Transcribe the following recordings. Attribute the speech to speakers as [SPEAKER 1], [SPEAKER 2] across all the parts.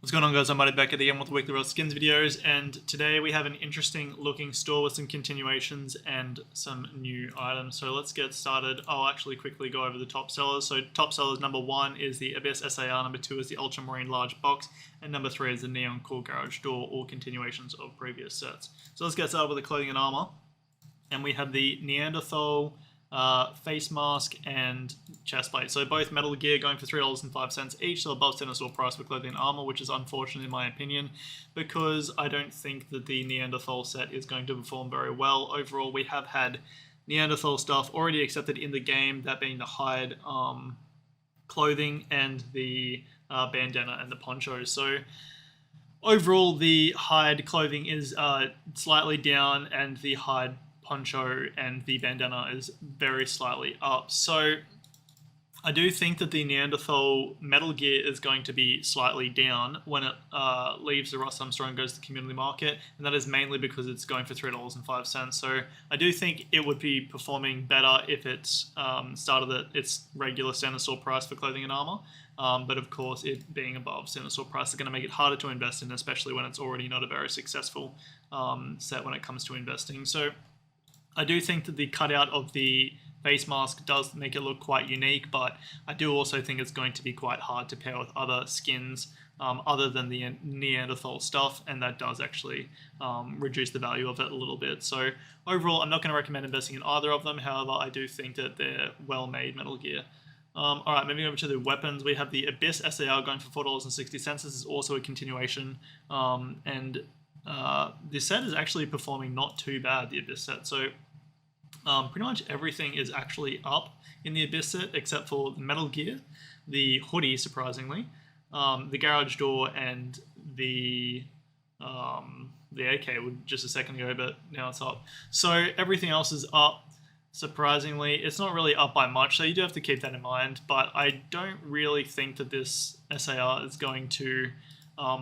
[SPEAKER 1] What's going on, guys? I'm Mighty back at the end with the weekly Real Skins videos, and today we have an interesting looking store with some continuations and some new items. So let's get started. I'll actually quickly go over the top sellers. So top sellers, number 1 is the Abyss SAR, number 2 is the Ultramarine large box, and number 3 is the Neon Core Garage Door, all continuations of previous sets. So let's get started with the clothing and armor. And we have the Neanderthal face mask and chest plate. So both Metal Gear going for $3.05 each, so above center store price for clothing and armor, which is unfortunate in my opinion, because I don't think that the Neanderthal set is going to perform very well. Overall, we have had Neanderthal stuff already accepted in the game, that being the hide clothing and the bandana and the poncho. So overall, the hide clothing is slightly down, and the hide poncho and the bandana is very slightly up. So I do think that the Neanderthal Metal Gear is going to be slightly down when it leaves the Rust store and goes to the community market, and that is mainly because it's going for $3.05. So I do think it would be performing better if it's started at its regular center store price for clothing and armor. But of course, it being above center store price is going to make it harder to invest in, especially when it's already not a very successful set when it comes to investing. So I do think that the cutout of the face mask does make it look quite unique, but I do also think it's going to be quite hard to pair with other skins other than the Neanderthal stuff, and that does actually reduce the value of it a little bit. So overall, I'm not going to recommend investing in either of them. However, I do think that they're well-made Metal Gear. Alright, moving over to the weapons, we have the Abyss SAR going for $4.60. This is also a continuation, and this set is actually performing not too bad, the Abyss set. So pretty much everything is actually up in the Abyss set except for the Metal Gear, the hoodie, surprisingly, the garage door, and the AK just a second ago, but now it's up. So everything else is up, surprisingly. It's not really up by much, so you do have to keep that in mind, but I don't really think that this SAR is going to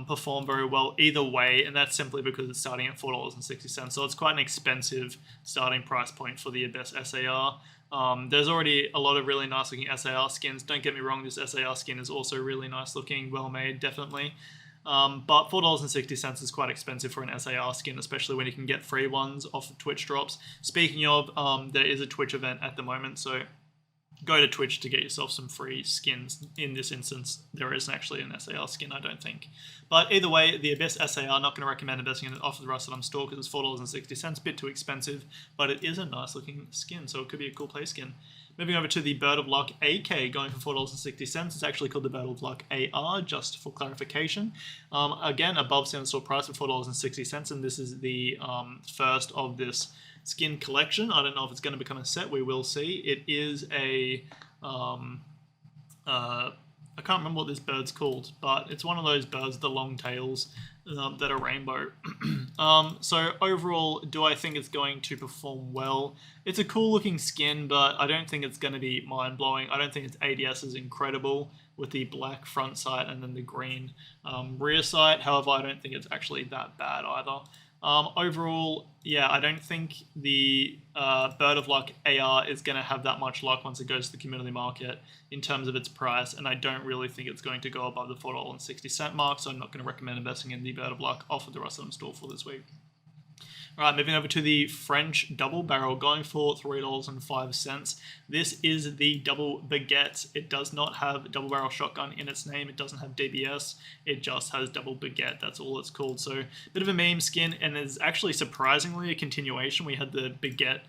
[SPEAKER 1] perform very well either way, and that's simply because it's starting at $4.60. So it's quite an expensive starting price point for the Abyss SAR. There's already a lot of really nice looking SAR skins. Don't get me wrong, this SAR skin is also really nice looking, well made, definitely. But $4.60 is quite expensive for an SAR skin, especially when you can get free ones off of Twitch drops. Speaking of, there is a Twitch event at the moment, so go to Twitch to get yourself some free skins. In this instance, there isn't actually an SAR skin, I don't think. But either way, the Abyss SAR, not going to recommend investing in it off of the Rust store because it's $4.60, a bit too expensive, but it is a nice looking skin, so it could be a cool play skin. Moving over to the Bird of Luck AK going for $4.60. It's actually called the Bird of Luck AR, just for clarification. Again, above center store price for $4.60, and this is the first of this skin collection. I don't know if it's going to become a set. We will see. It is a I can't remember what this bird's called, but it's one of those birds, the long tails, that are rainbow. So overall, do I think it's going to perform well? It's a cool looking skin, but I don't think it's going to be mind-blowing. I don't think its ADS is incredible with the black front sight and then the green rear sight. However, I don't think it's actually that bad either. Overall, yeah, I don't think the Bird of Luck AR is going to have that much luck once it goes to the community market in terms of its price, and I don't really think it's going to go above the $4.60 mark, so I'm not going to recommend investing in the Bird of Luck off of the Rust store for this week. Alright, moving over to the French double barrel going for $3.05. This is the double baguette. It does not have double barrel shotgun in its name. It doesn't have DBS. It just has double baguette. That's all it's called. So a bit of a meme skin, and is actually surprisingly a continuation. We had the baguette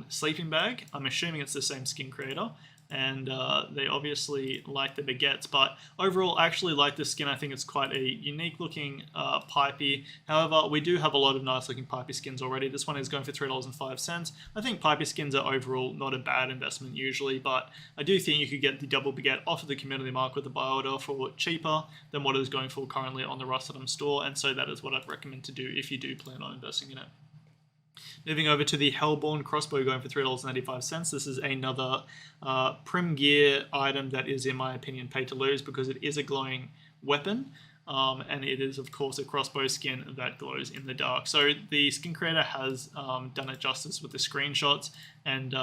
[SPEAKER 1] sleeping bag. I'm assuming it's the same skin creator, and they obviously like the baguettes, but overall I actually like this skin. I think it's quite a unique looking pipey. However, we do have a lot of nice looking pipey skins already. This one is going for $3.05. I think pipey skins are overall not a bad investment usually, but I do think you could get the double baguette off of the community market with the buy order for cheaper than what it is going for currently on the Rust store, and so that is what I'd recommend to do if you do plan on investing in it. Moving over to the Hellborne crossbow going for $3.85. This is another Prim Gear item that is, in my opinion, paid to lose because it is a glowing weapon. And it is, of course, a crossbow skin that glows in the dark. So the skin creator has done it justice with the screenshots, and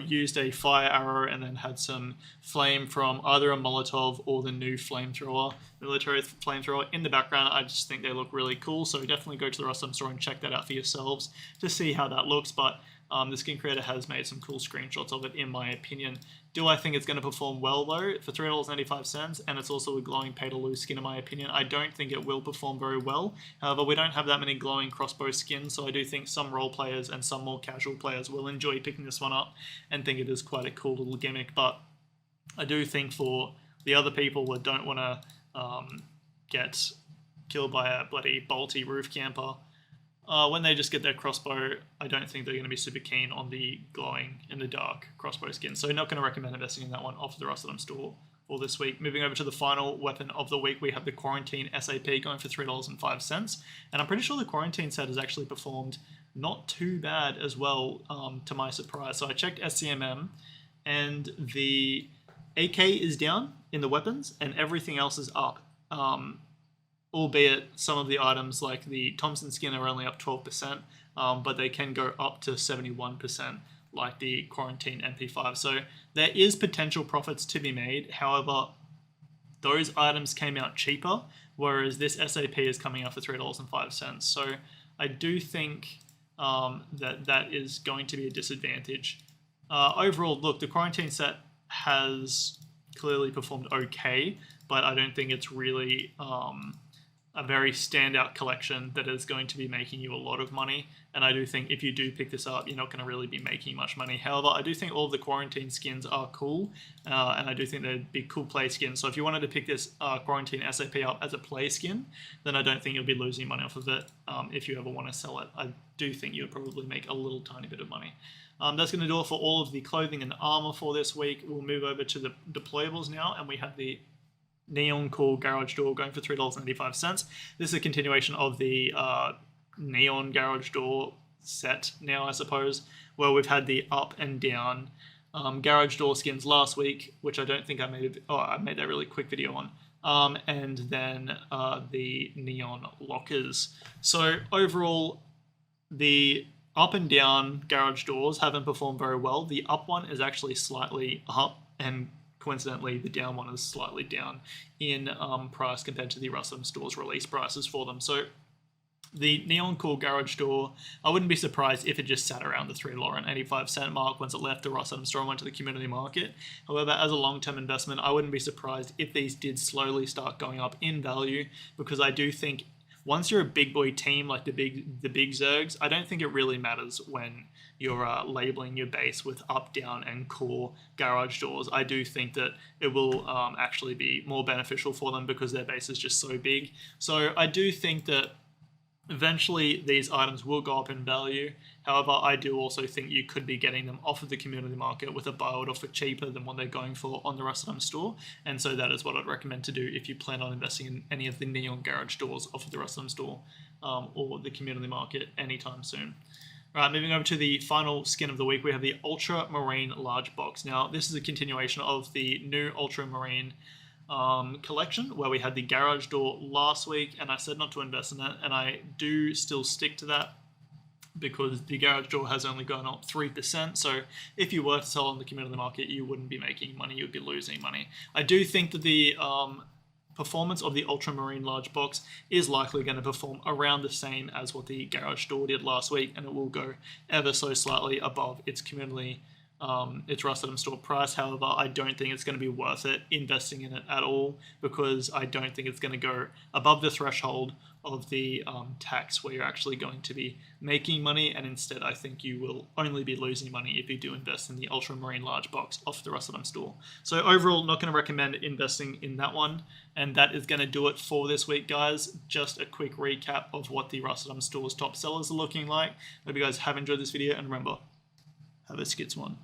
[SPEAKER 1] used a fire arrow and then had some flame from either a Molotov or the new flamethrower, military flamethrower in the background. I just think they look really cool, so definitely go to the Rustam store and check that out for yourselves to see how that looks. But the skin creator has made some cool screenshots of it, in my opinion. Do I think it's going to perform well, though, for $3.95, and it's also a glowing pay-to-lose skin, in my opinion? I don't think it will perform very well. However, we don't have that many glowing crossbow skins, so I do think some role players and some more casual players will enjoy picking this one up and think it is quite a cool little gimmick. But I do think for the other people that don't want to get killed by a bloody bolty roof camper, when they just get their crossbow, I don't think they're going to be super keen on the glowing in the dark crossbow skin. So not going to recommend investing in that one off the Rustam store for this week. Moving over to the final weapon of the week, we have the Quarantine SAP going for $3.05. And I'm pretty sure the Quarantine set has actually performed not too bad as well, to my surprise. So I checked SCMM, and the AK is down in the weapons, and everything else is up. Albeit some of the items like the Thompson skin are only up 12%, but they can go up to 71% like the Quarantine MP5. So there is potential profits to be made. However, those items came out cheaper, whereas this SAP is coming out for $3.05. So I do think that is going to be a disadvantage. Overall, look, the Quarantine set has clearly performed okay, but I don't think it's really a very standout collection that is going to be making you a lot of money. And I do think if you do pick this up, you're not going to really be making much money. However, I do think all of the Quarantine skins are cool, and I do think they'd be cool play skins. So if you wanted to pick this Quarantine SAP up as a play skin, then I don't think you'll be losing money off of it. If you ever want to sell it, I do think you'll probably make a little tiny bit of money. That's going to do it for all of the clothing and armor for this week. We'll move over to the deployables now, and we have the Neon Core Garage Door going for $3.85. This is a continuation of the Neon Garage Door set now, I suppose, where we've had the up and down garage door skins last week, which I don't think I made. I made that really quick video on. And then the neon lockers. So overall, the up and down garage doors haven't performed very well. The up one is actually slightly up, and coincidentally, the down one is slightly down in price compared to the Rustam store's release prices for them. So the Neon Core Garage Door, I wouldn't be surprised if it just sat around the $3.85 mark once it left the Rustam store and went to the community market. However, as a long-term investment, I wouldn't be surprised if these did slowly start going up in value, because I do think once you're a big boy team like the big Zergs, I don't think it really matters when you're labeling your base with up, down, and core garage doors. I do think that it will actually be more beneficial for them because their base is just so big. So I do think that eventually these items will go up in value. However, I do also think you could be getting them off of the community market with a buy order for cheaper than what they're going for on the Rustam store. And so that is what I'd recommend to do if you plan on investing in any of the neon garage doors off of the Rustam store or the community market anytime soon. Alright, moving over to the final skin of the week, we have the Ultramarine large box. Now, this is a continuation of the new Ultramarine collection, where we had the garage door last week, and I said not to invest in it, and I do still stick to that because the garage door has only gone up 3%. So if you were to sell on the community market, you wouldn't be making money, you'd be losing money. I do think that the performance of the Ultramarine large box is likely going to perform around the same as what the garage door did last week, and it will go ever so slightly above its community its Rustam store price. However, I don't think it's going to be worth it investing in it at all, because I don't think it's going to go above the threshold of the tax where you're actually going to be making money, and instead I think you will only be losing money if you do invest in the Ultramarine large box off the Rustam store. So overall, not going to recommend investing in that one, and that is going to do it for this week, guys. Just a quick recap of what the Rustam store's top sellers are looking like. Hope you guys have enjoyed this video, and remember, have a skits one.